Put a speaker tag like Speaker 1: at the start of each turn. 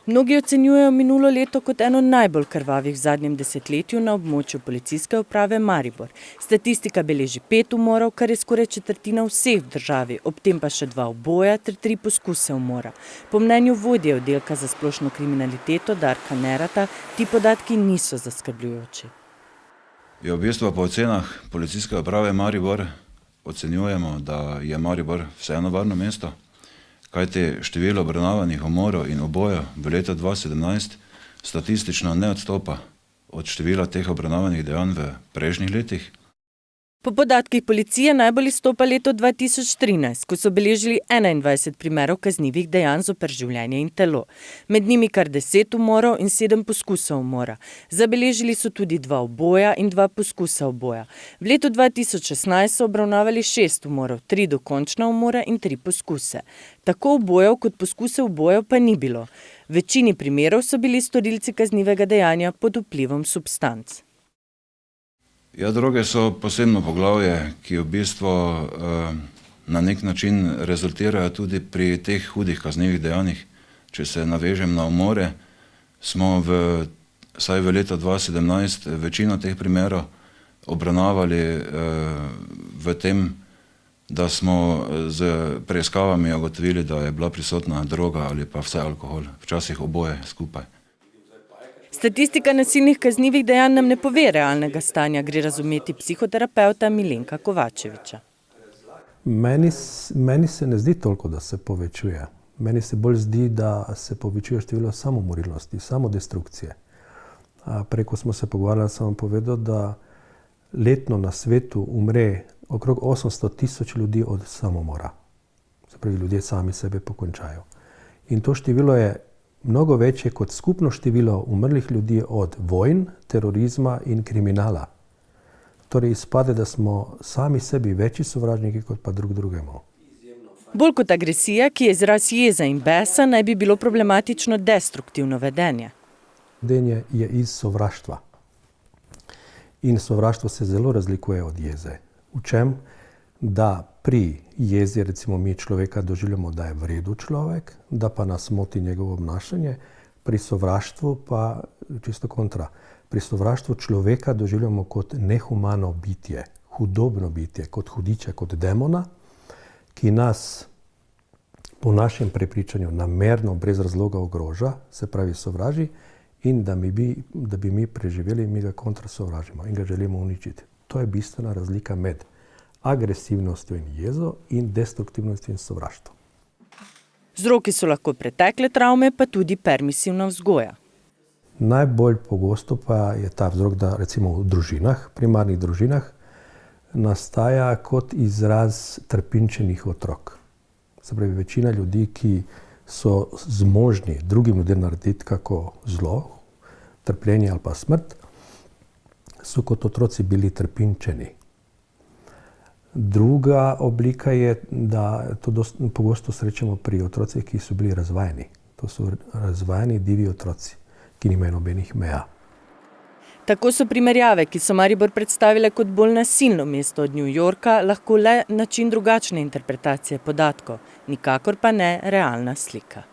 Speaker 1: Mnogi ocenjujejo minulo leto kot eno najbolj krvavih v zadnjem desetletju na območju policijske uprave Maribor. Statistika beleži 5 umorov, kar je skoraj četrtina vseh v državi, ob tem pa še 2 uboja ter 3 poskuse umora. Po mnenju vodje oddelka za splošno kriminaliteto Darka Nerata, ti podatki niso zaskrbljujoči.
Speaker 2: V bistvu po ocenah policijske uprave Maribor ocenjujemo, da je Maribor vseeno varno mesto, kajti število obravnavanih umorov in ubojev v letu 2017 statistično ne odstopa od števila teh obravnavanih dejanj v prejšnjih letih.
Speaker 1: Po podatkih policije najbolj izstopa leto 2013, ko so beležili 21 primerov kaznivih dejanj zoper življenje in telo. Med njimi kar 10 umorov in 7 poskusov umora. Zabeležili so tudi 2 uboja in 2 poskusa uboja. V letu 2016 so obravnavali 6 umorov, 3 dokončna umora in 3 poskuse. Tako ubojev kot poskuse ubojev pa ni bilo. V večini primerov so bili storilci kaznivega dejanja pod vplivom substanc.
Speaker 2: Droge so posebno poglavje, ki v bistvu na nek način rezultirajo tudi pri teh hudih kaznivih dejanjih. Če se navežem na umore, smo vsaj v letu 2017 večino teh primerov obravnavali v tem, da smo z preiskavami ugotovili, da je bila prisotna droga ali pa vsaj alkohol, včasih oboje skupaj.
Speaker 1: Statistika nasilnih kaznivih dejanj nam ne pove realnega stanja, gre razumeti psihoterapeuta Milenka Kovačeviča.
Speaker 3: Meni se ne zdi toliko, da se povečuje. Meni se bolj zdi, da se povečuje število samomorilnosti, samodestrukcije. Preko smo se pogovarjali, sem vam povedal, da letno na svetu umre okrog 800.000 ljudi od samomora. Se pravi, ljudje sami sebe pokončajo. In to število je mnogo večje kot skupno število umrlih ljudi od vojn, terorizma in kriminala. Torej izpade, da smo sami sebi večji sovražniki kot pa drug drugemu.
Speaker 1: Bolj kot agresija, ki je izraz jeza in besa, naj bi bilo problematično destruktivno vedenje.
Speaker 3: Vedenje je iz sovraštva. In sovraštvo se zelo razlikuje od jeze. V čem? Da pri jezi, recimo mi človeka doživljamo, da je v redu človek, da pa nas moti njegovo obnašanje, pri sovraštvu pa čisto kontra. Pri sovraštvu človeka doživljamo kot nehumano bitje, hudobno bitje, kot hudiča, kot demona, ki nas po našem prepričanju namerno, brez razloga ogroža, se pravi sovraži, in da bi mi preživeli, mi ga kontra sovražimo in ga želimo uničiti. To je bistvena razlika med agresivnostjo in jezo in destruktivnostjo in sovraštvo.
Speaker 1: Vzroki so lahko pretekle travme, pa tudi permisivna vzgoja.
Speaker 3: Najbolj pogosto pa je ta vzrok, da recimo v družinah, primarnih družinah, nastaja kot izraz trpinčenih otrok. Se pravi, večina ljudi, ki so zmožni drugim ljudem narediti kako zlo, trpljenje ali pa smrt, so kot otroci bili trpinčeni. Druga oblika je, da to pogosto srečamo pri otrocih, ki so bili razvajeni. To so razvajeni divji otroci, ki nimajo nobenih meja.
Speaker 1: Tako so primerjave, ki so Maribor predstavile kot bolj nasilno mesto od New Yorka, lahko le način drugačne interpretacije podatkov, nikakor pa ne realna slika.